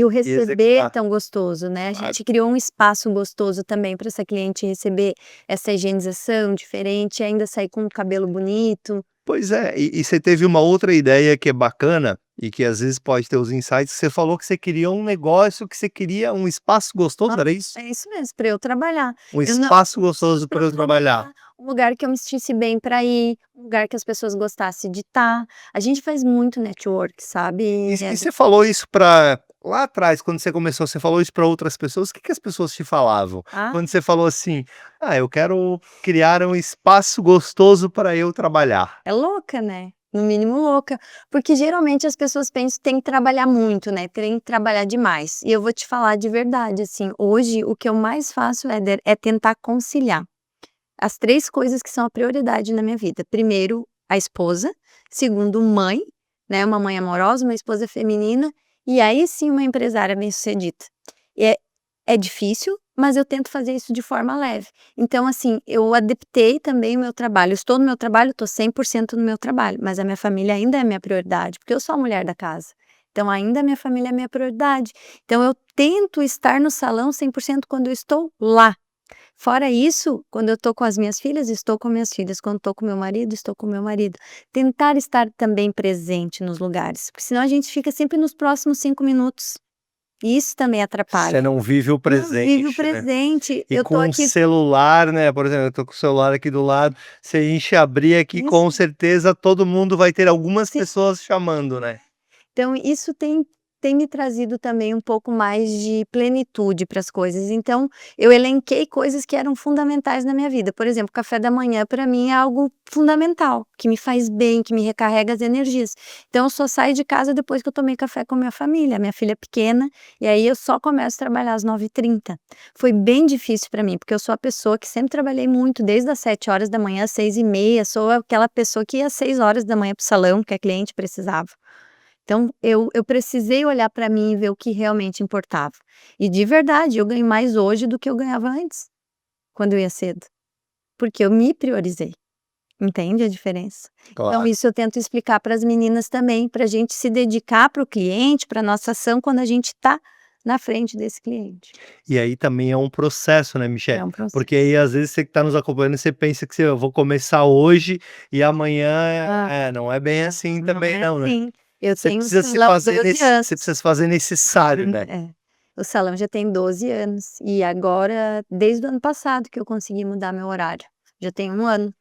o e receber é executar. tão gostoso, né, a Claro. gente criou um espaço gostoso também para essa cliente receber essa higienização diferente, ainda sair com o cabelo bonito. Pois é, e você teve uma outra ideia que é bacana, e que às vezes pode ter os insights, você falou que você queria um negócio, que você queria um espaço gostoso, Ah, era isso? é isso mesmo, para eu trabalhar. Um Eu não espaço gostoso para Pra eu trabalhar. um lugar que eu me sentisse bem para ir, um lugar que as pessoas gostassem de estar. A gente faz muito network, sabe, E Éder? você falou isso para lá atrás, quando você começou, você falou isso para outras pessoas, o que que as pessoas te falavam? Ah, Quando você falou assim: "Ah, eu quero criar um espaço gostoso para eu trabalhar". é louca, né? No mínimo louca, porque geralmente as pessoas pensam que tem que trabalhar muito, né, tem que trabalhar demais. E eu vou te falar de verdade, assim, hoje o que eu mais faço, Éder, é tentar conciliar as 3 coisas que são a prioridade na minha vida. Primeiro, a esposa, segundo, mãe, né, uma mãe amorosa, uma esposa feminina, e aí sim uma empresária bem-sucedida. E é difícil, mas eu tento fazer isso de forma leve. Então, assim, eu adaptei também o meu trabalho. Eu estou no meu trabalho, estou 100% no meu trabalho, mas a minha família ainda é a minha prioridade, porque eu sou a mulher da casa. Então, ainda a minha família é a minha prioridade. Então, eu tento estar no salão 100% quando eu estou lá. Fora isso, quando eu estou com as minhas filhas, estou com minhas filhas. Quando estou com meu marido, estou com meu marido. Tentar estar também presente nos lugares, porque senão a gente fica sempre nos próximos 5 minutos. E isso também Você atrapalha. não vive o Não vive o presente, né. presente. E Eu tô com o aqui. celular, né, por exemplo, eu tô com o celular aqui do lado, se a gente abrir aqui, Isso, com certeza todo mundo vai ter algumas sim. pessoas chamando, né. Então isso tem me trazido também um pouco mais de plenitude para as coisas. Então, eu elenquei coisas que eram fundamentais na minha vida. Por exemplo, café da manhã para mim é algo fundamental, que me faz bem, que me recarrega as energias. Então eu só saio de casa depois que eu tomei café com a minha filha é pequena, e aí eu só começo a trabalhar às 9h30. Foi bem difícil para mim, porque eu sou a pessoa que sempre trabalhei muito, desde as 7h às 6h30, sou aquela pessoa que ia às 6h para o salão, que a cliente precisava. Então, eu precisei olhar para mim e ver o que realmente importava. E de verdade, eu ganho mais hoje do que eu ganhava antes, quando eu ia cedo, porque eu me priorizei, entende a diferença? Então Claro. isso eu tento explicar para as meninas também, para a gente se dedicar para o cliente, para nossa ação, quando a gente está na frente desse cliente. E aí também é um processo, né, É Michele, um processo. porque aí às vezes você que tá nos acompanhando, você pensa que eu vou começar hoje e amanhã Ah, não é bem assim não também é não, né. assim. Eu Você tenho um precisa se salão fazer 12 anos. você precisa se fazer necessário, né. É. O salão já tem 12 anos e agora desde o ano passado que eu consegui mudar meu horário, já tem 1 ano.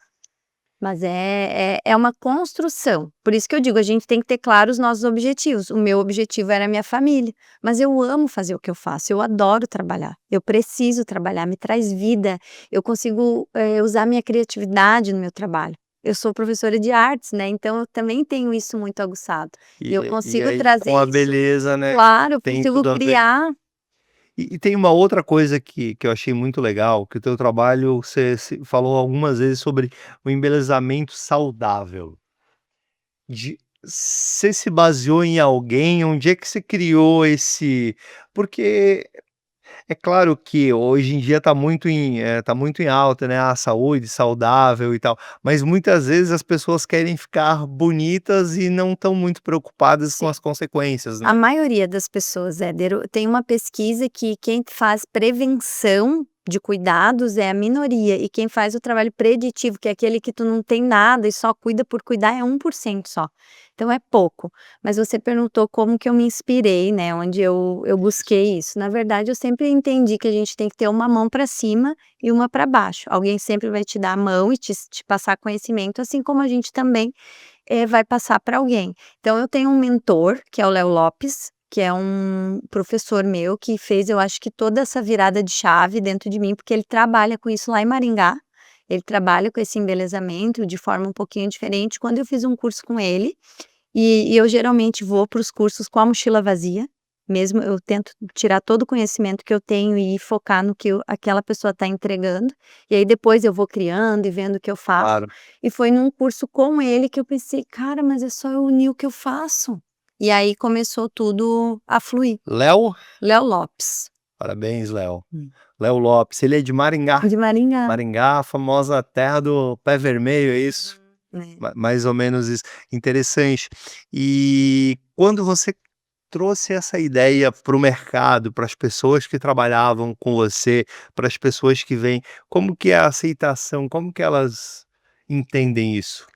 Mas é uma construção, por isso que eu digo, a gente tem que ter claro os nossos objetivos. O meu objetivo era a minha família, mas eu amo fazer o que eu faço, eu adoro trabalhar, eu preciso trabalhar, me traz vida, eu consigo, usar minha criatividade no meu trabalho. Eu sou professora de artes, né, então eu também tenho isso muito aguçado, e eu E consigo aí trazer com a isso. beleza, né, Claro, eu tem consigo tudo a ver. criar. E tem uma outra coisa que eu achei muito legal, que o teu trabalho você se falou algumas vezes sobre o embelezamento saudável. Você se baseou em alguém? Onde é que você criou esse porque é claro que hoje em dia tá muito em alta, né, a saúde saudável e tal, mas muitas vezes as pessoas querem ficar bonitas e não estão muito preocupadas com Sim. as consequências, A né. maioria das pessoas, Éder, tem uma pesquisa que quem faz prevenção de cuidados é a minoria, e quem faz o trabalho preditivo, que é aquele que tu não tem nada e só cuida por cuidar, é 1% só. Então é pouco. Mas você perguntou como que eu me inspirei, né, onde eu busquei isso. Na verdade, eu sempre entendi que a gente tem que ter uma mão para cima e uma para baixo. Alguém sempre vai te dar a mão e te passar conhecimento, assim como a gente também vai passar para alguém. Então eu tenho um mentor, que é o Léo Lopes, que é um professor meu que fez, eu acho que toda essa virada de chave dentro de mim, porque ele trabalha com isso lá em Maringá, ele trabalha com esse embelezamento de forma um pouquinho diferente. Quando eu fiz um curso com ele, e eu geralmente vou para os cursos com a mochila vazia, mesmo eu tento tirar todo o conhecimento que eu tenho e focar no que aquela pessoa está entregando, e aí depois eu vou criando e vendo o que eu faço. Claro. E foi num curso com ele que eu pensei: "Cara, mas é só eu unir o que eu faço". E aí começou tudo a fluir. Léo? Léo Lopes. Parabéns, Léo. Hum. Léo Lopes, ele é de Maringá. De Maringá. Maringá, a famosa terra do pé vermelho, é isso? É. Mais ou menos isso. Interessante. E quando você trouxe essa ideia para o mercado, para as pessoas que trabalhavam com você, para as pessoas que vêm, como que é a aceitação? Como que elas entendem isso?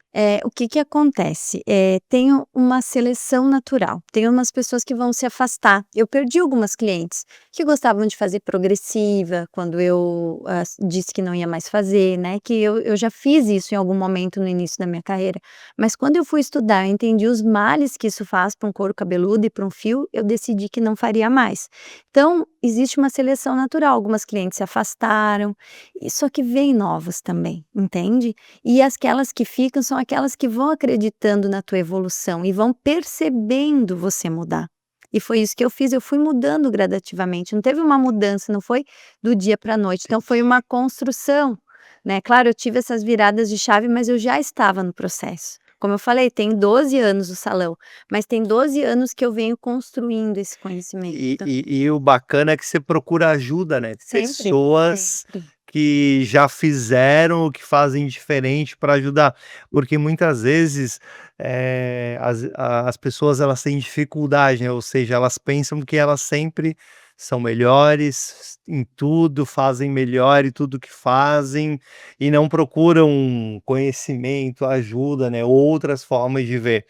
O que que acontece? Tem uma seleção natural, tem umas pessoas que vão se afastar. Eu perdi algumas clientes que gostavam de fazer progressiva, quando eu, disse que não ia mais fazer, né, que eu já fiz isso em algum momento no início da minha carreira, mas quando eu fui estudar, eu entendi os males que isso faz para um couro cabeludo e para um fio, eu decidi que não faria mais. Então, existe uma seleção natural, algumas clientes se afastaram, só que vêm novas também, entende? E aquelas que ficam são aquelas que vão acreditando na tua evolução e vão percebendo você mudar. E foi isso que eu fiz, eu fui mudando gradativamente, não teve uma mudança, não foi do dia para a noite, então foi uma construção, né. Claro, eu tive essas viradas de chave, mas eu já estava no processo. Como eu falei, tem 12 anos o salão, mas tem 12 anos que eu venho construindo esse conhecimento. E o bacana é que você procura ajuda, né, Sempre, pessoas sempre. que já fizeram o que fazem diferente para ajudar, porque muitas vezes, as pessoas elas têm dificuldade, né, ou seja, elas pensam que elas sempre são melhores em tudo, fazem melhor em tudo que fazem, e não procuram conhecimento, ajuda, né, outras formas de ver.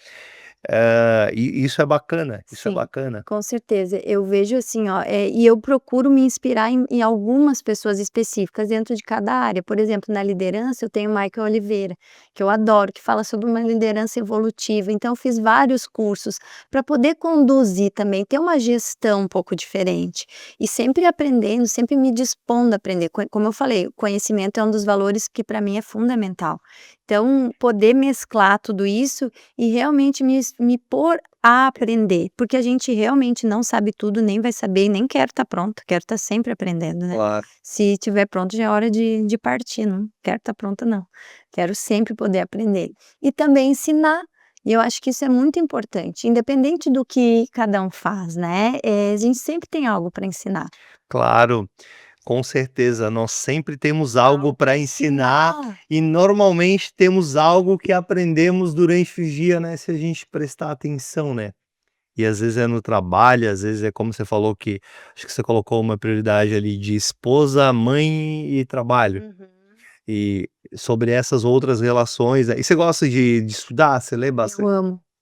E isso é bacana, isso é Sim, bacana. com certeza. Eu vejo assim, ó, e eu procuro me inspirar em algumas pessoas específicas dentro de cada área. Por exemplo, na liderança, eu tenho o Michael Oliveira, que eu adoro, que fala sobre uma liderança evolutiva. Então, eu fiz vários cursos para poder conduzir também, ter uma gestão um pouco diferente. E sempre aprendendo, sempre me dispondo a aprender. Como eu falei, o conhecimento é um dos valores que para mim é fundamental. Então, poder mesclar tudo isso e realmente me pôr a aprender, porque a gente realmente não sabe tudo, nem vai saber, nem quero estar pronta, quero estar sempre aprendendo, né. Claro. Se estiver pronto, já é hora de partir, não quero estar pronta não, quero sempre poder aprender. E também ensinar, e eu acho que isso é muito importante, independente do que cada um faz, né, a gente sempre tem algo para ensinar. Claro, com certeza, nós sempre temos algo Algo para pra ensinar ensinar. e normalmente temos algo que aprendemos durante o dia, né, se a gente prestar atenção, né. E às vezes é no trabalho, às vezes é como você falou que acho que você colocou uma prioridade ali de esposa, mãe e trabalho. Uhum. E sobre essas outras relações, e você gosta de estudar? Você lê bastante?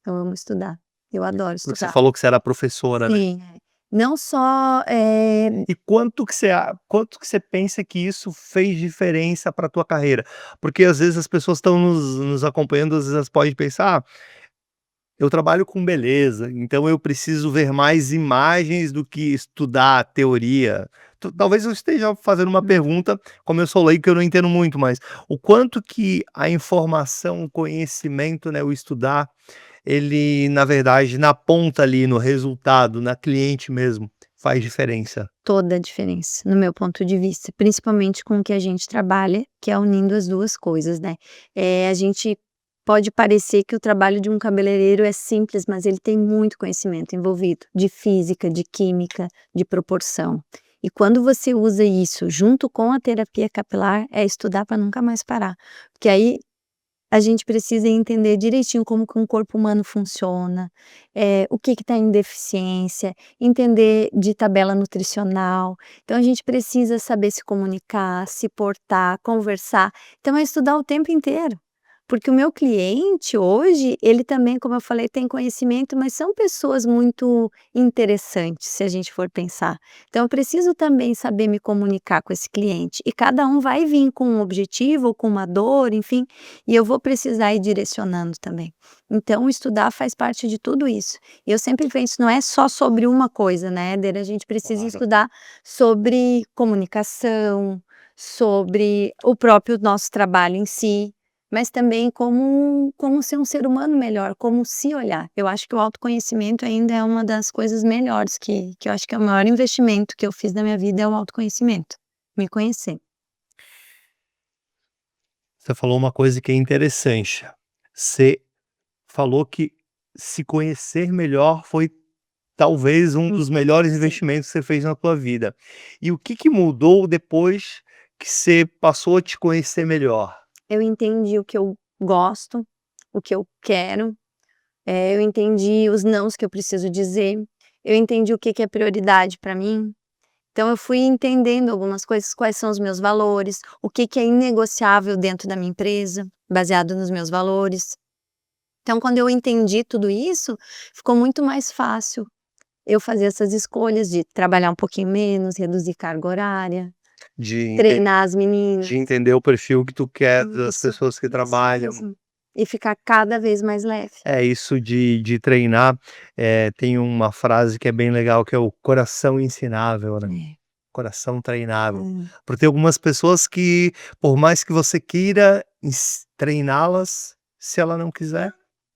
Eu amo estudar, eu adoro Porque você estudar. falou que você era professora, né. Sim, não só, E quanto que você pensa que isso fez diferença para tua carreira? Porque às vezes as pessoas estão nos acompanhando, às vezes elas podem pensar: "Ah, eu trabalho com beleza, então eu preciso ver mais imagens do que estudar teoria". Talvez eu esteja fazendo uma Uhum. pergunta, como eu sou leigo, que eu não entendo muito, mas o quanto que a informação, o conhecimento, né, o estudar, ele na verdade na ponta ali, no resultado, na cliente mesmo, faz diferença? Toda a diferença, no meu ponto de vista, principalmente com o que a gente trabalha, que é unindo as 2 coisas, né. A gente pode parecer que o trabalho de um cabeleireiro é simples, mas ele tem muito conhecimento envolvido, de física, de química, de proporção. E quando você usa isso junto com a terapia capilar, é estudar para nunca mais parar, porque aí a gente precisa entender direitinho como que um corpo humano funciona, o que está em deficiência, entender de tabela nutricional. Então a gente precisa saber se comunicar, se portar, conversar. Então é estudar o tempo inteiro. Porque o meu cliente hoje, ele também, como eu falei, tem conhecimento, mas são pessoas muito interessantes, se a gente for pensar. Então eu preciso também saber me comunicar com esse cliente. E cada um vai vir com um objetivo ou com uma dor, enfim, e eu vou precisar ir direcionando também. Então, estudar faz parte de tudo isso. E eu sempre penso, não é só sobre uma coisa, né, Éder? A gente precisa Claro. estudar sobre comunicação, sobre o próprio nosso trabalho em si, mas também como ser um ser humano melhor, como se olhar. Eu acho que o autoconhecimento ainda é uma das coisas melhores que eu acho que é o maior investimento que eu fiz na minha vida é o autoconhecimento, me conhecer. Você falou uma coisa que é interessante. Você falou que se conhecer melhor foi talvez um dos melhores Sim. investimentos que você fez na tua vida. E o que que mudou depois que você passou a te conhecer melhor? Eu entendi o que eu gosto, o que eu quero, eu entendi os nãos que eu preciso dizer, eu entendi o que que é prioridade para mim, Então eu fui entendendo algumas coisas, quais são os meus valores, o que é inegociável dentro da minha empresa, baseado nos meus valores. Então quando eu entendi tudo isso, ficou muito mais fácil eu fazer essas escolhas de trabalhar um pouquinho menos, reduzir carga horária, De enten treinar as meninas. de entender o perfil que tu quer das Isso, pessoas que isso trabalham. mesmo. E ficar cada vez mais leve. É, isso de treinar, tem uma frase que é bem legal, que é o coração ensinável, né, É, coração treinável. é. Porque tem algumas pessoas que, por mais que você queira treiná-las, se ela não quiser,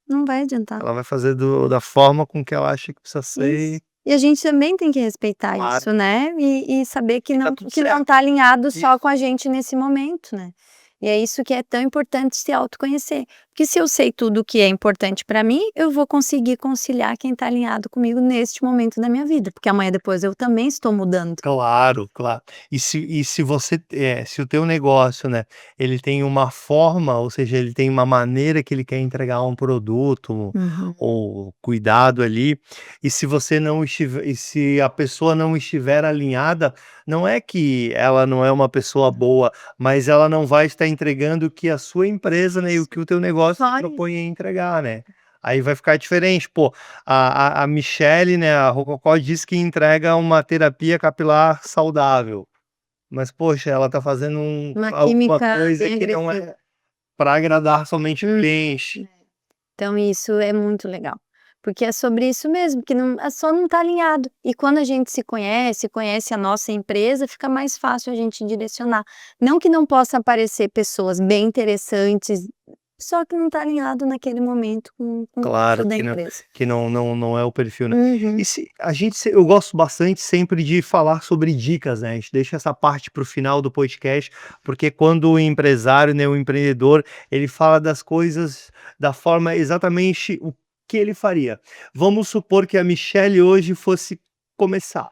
Não vai adiantar. ela vai fazer da forma com que ela acha que precisa ser Isso. E a gente também tem que respeitar Claro. isso, né, e saber que E tá não tudo que não certo. tá alinhado só Isso. com a gente nesse momento, né. E é isso que é tão importante se autoconhecer, porque se eu sei tudo o que é importante pra mim, eu vou conseguir conciliar quem tá alinhado comigo neste momento da minha vida, porque amanhã depois eu também estou mudando. Claro, claro. E se você se o teu negócio, né, ele tem uma forma, ou seja, ele tem uma maneira que ele quer entregar um produto Uhum. ou cuidado ali, e se você não estiver e se a pessoa não estiver alinhada, não é que ela não é uma pessoa boa, mas ela não vai estar entregando o que a sua empresa, né, e o que o teu negócio se Só propõe a entregar, né. Aí vai ficar diferente. Pô, a Michele, né, a Rococó diz que entrega uma terapia capilar saudável, mas poxa, ela tá fazendo uma alguma química coisa bem que não agressiva. é para agradar somente o Hum. cliente. Então isso é muito legal, porque é sobre isso mesmo, que não é só não tá alinhado. E quando a gente se conhece, conhece a nossa empresa, fica mais fácil a gente direcionar. Não que não possa aparecer pessoas bem interessantes, só que não tá alinhado naquele momento com o Claro perfil da que empresa. não é o perfil, né. Uhum. E se a gente se eu gosto bastante sempre de falar sobre dicas, né, a gente deixa essa parte para o final do podcast, porque quando o empresário, né, o empreendedor, ele fala das coisas da forma exatamente o que ele faria. Vamos supor que a Michele hoje fosse começar,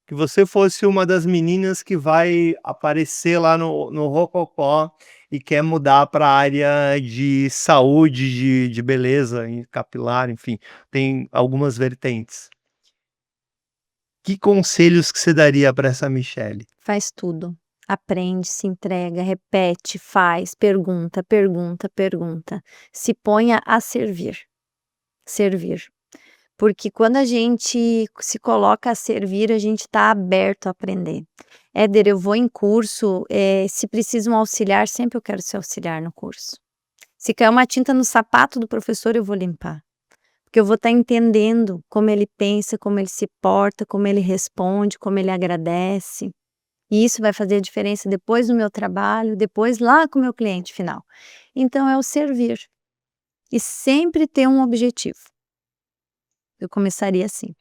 que você fosse uma das meninas que vai aparecer lá no Rococó e quer mudar para a área de saúde, de beleza e capilar, enfim, tem algumas vertentes. Que conselhos que você daria para essa Michele? Faz tudo. Aprende, se entrega, repete, faz, pergunta, pergunta, pergunta. Se ponha a servir. Servir. Porque quando a gente se coloca a servir, a gente está aberto a aprender. Éder, eu vou em curso, se precisa um auxiliar, sempre eu quero ser auxiliar no curso. Se cair uma tinta no sapato do professor, eu vou limpar. Porque eu vou estar entendendo como ele pensa, como ele se porta, como ele responde, como ele agradece. E isso vai fazer a diferença depois no meu trabalho, depois lá com o meu cliente final. Então é o servir. E sempre ter um objetivo. Eu começaria assim.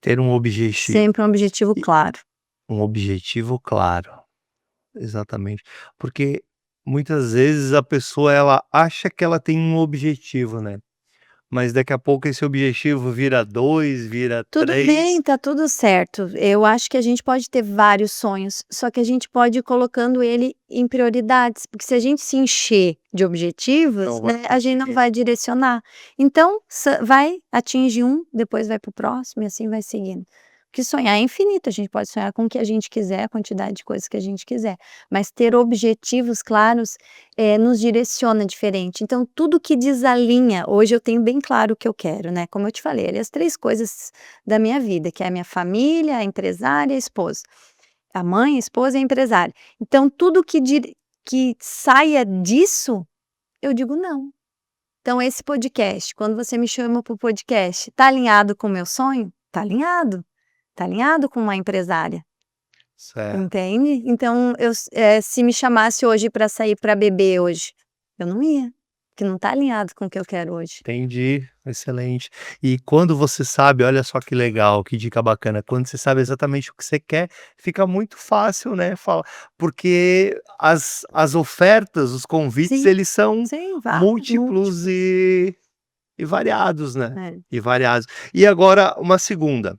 Ter um objetivo. Sempre um objetivo E claro. um objetivo claro, exatamente. Porque muitas vezes a pessoa ela acha que ela tem um objetivo, né, mas daqui a pouco esse objetivo vira 2, vira Tudo 3. bem, tá tudo certo. Eu acho que a gente pode ter vários sonhos, só que a gente pode ir colocando ele em prioridades, porque se a gente se encher de objetivos, Não vai né, a gente não conseguir. vai direcionar. Então, vai, atinge um, depois vai para o próximo e assim vai seguindo. Porque sonhar é infinito, a gente pode sonhar com o que a gente quiser, a quantidade de coisas que a gente quiser, mas ter objetivos claros, nos direciona diferente. Então tudo que desalinha, hoje eu tenho bem claro o que eu quero, né, como eu te falei, ali as 3 coisas da minha vida, que é a minha família, a empresária e a esposa. A mãe, a esposa e a empresária. Então tudo que saia disso, eu digo não. Então esse podcast, quando você me chama para o podcast, tá alinhado com o meu sonho? Tá alinhado. Tá alinhado com uma empresária, Certo. entende? Então se me chamasse hoje para sair para beber hoje, eu não ia, porque não tá alinhado com o que eu quero hoje. Entendi, excelente. E quando você sabe, olha só que legal, que dica bacana, quando você sabe exatamente o que você quer, fica muito fácil, né, porque as ofertas, os convites, Sim, eles são sim, vários, múltiplos múltiplos. e variados, né, É. e variados. E agora uma segunda,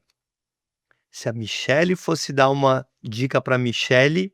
se a Michele fosse dar uma dica para Michele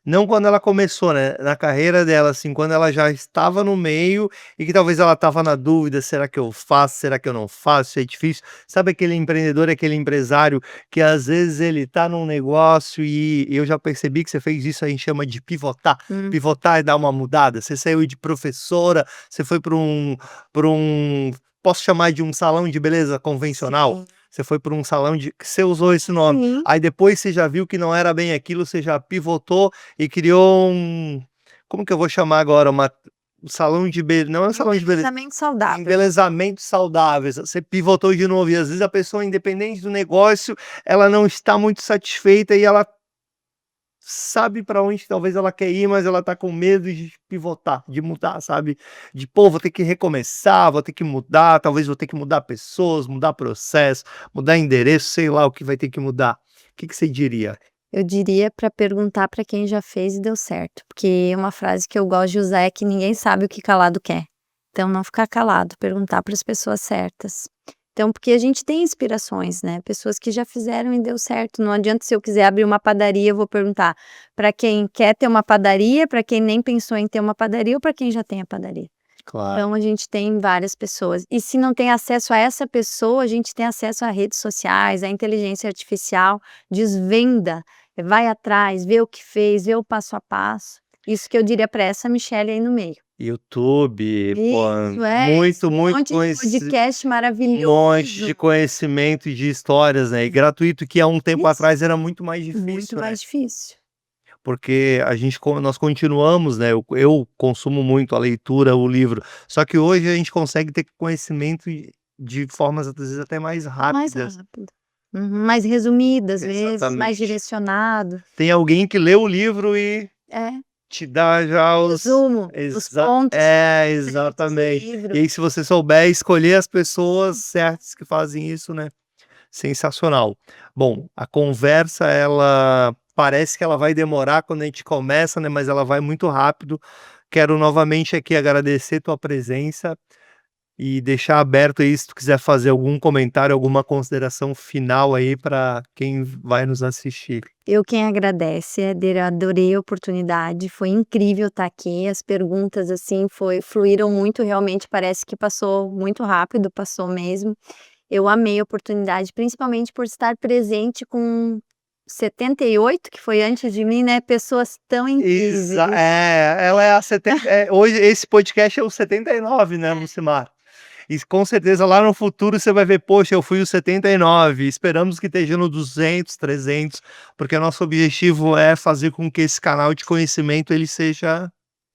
Não quando ela começou, né, na carreira dela, assim, quando ela já estava no meio e que talvez ela estava na dúvida: "Será que eu faço? Será que eu não faço? É difícil". Sabe aquele empreendedor, aquele empresário que às vezes ele tá num negócio e eu já percebi que você fez isso, a gente chama de pivotar. Hum. Pivotar é dar uma mudada. Você saiu de professora, você foi para um posso chamar de um salão de beleza convencional? Sim. Você foi para um salão de que você usou esse nome. Sim. Aí depois você já viu que não era bem aquilo, você já pivotou e criou como que eu vou chamar agora? Um salão de beleza, não é um salão de beleza, Embelezamento saudável. embelezamento saudável. Você pivotou de novo e às vezes a pessoa, independente do negócio, ela não está muito satisfeita e ela sabe para onde talvez ela quer ir, mas ela tá com medo de pivotar, de mudar, sabe? De: "Pô, vou ter que recomeçar, vou ter que mudar, talvez vou ter que mudar pessoas, mudar processo, mudar endereço", sei lá o que vai ter que mudar. O que que você diria? Eu diria para perguntar para quem já fez e deu certo, porque uma frase que eu gosto de usar é que ninguém sabe o que calado quer. Então não ficar calado, perguntar para as pessoas certas. Então, porque a gente tem inspirações, né, pessoas que já fizeram e deu certo, não adianta se eu quiser abrir uma padaria, eu vou perguntar para quem quer ter uma padaria, para quem nem pensou em ter uma padaria ou para quem já tem a padaria. Claro. Então a gente tem várias pessoas. E se não tem acesso a essa pessoa, a gente tem acesso a redes sociais, a inteligência artificial, desvenda, vai atrás, vê o que fez, vê o passo a passo. Isso que eu diria para essa Michelle aí no meio. YouTube, pô, Isso, é, esse muito, muito monte de podcast monte maravilhoso. de conhecimento e de histórias, né, e gratuito, que há um tempo Isso. atrás era muito mais Muito difícil, né? mais difícil. Porque nós continuamos, né, eu consumo muito a leitura, o livro, só que hoje a gente consegue ter conhecimento de formas, às vezes, até mais Mais rápidas. rápido. Mais resumido, às vezes, mais Exatamente. direcionado. Tem alguém que lê o livro e É, te dá já os resumo, os pontos certos do exatamente. livro. E aí se você souber escolher as pessoas certas que fazem isso, né, sensacional. Bom, a conversa ela parece que ela vai demorar quando a gente começa, né, mas ela vai muito rápido. Quero novamente aqui agradecer tua presença e deixar aberto aí se tu quiser fazer algum comentário, alguma consideração final aí para quem vai nos assistir. Eu quem agradece, adorei a oportunidade, foi incrível estar aqui, as perguntas, assim, fluíram muito, realmente parece que passou muito rápido, passou mesmo. Eu amei a oportunidade, principalmente por estar presente com 78, que foi antes de mim, né, pessoas tão incríveis. Ela é a hoje esse podcast é o 79, né, Lucimar? E com certeza lá no futuro você vai ver: "Poxa, eu fui o 79", esperamos que esteja no 200, 300, porque nosso objetivo é fazer com que esse canal de conhecimento ele seja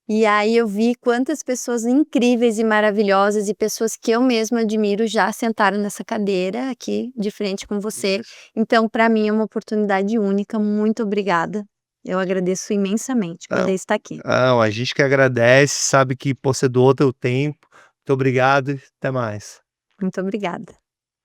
E aí eu vi quantas pessoas incríveis e maravilhosas e pessoas que eu mesma admiro já sentaram nessa cadeira aqui de frente com você. Então, para mim é uma oportunidade única. Muito obrigada. Eu agradeço imensamente Não, poder estar aqui. não, a gente que agradece, sabe que, pô, você doou teu tempo. Muito obrigado e até mais. Muito obrigada.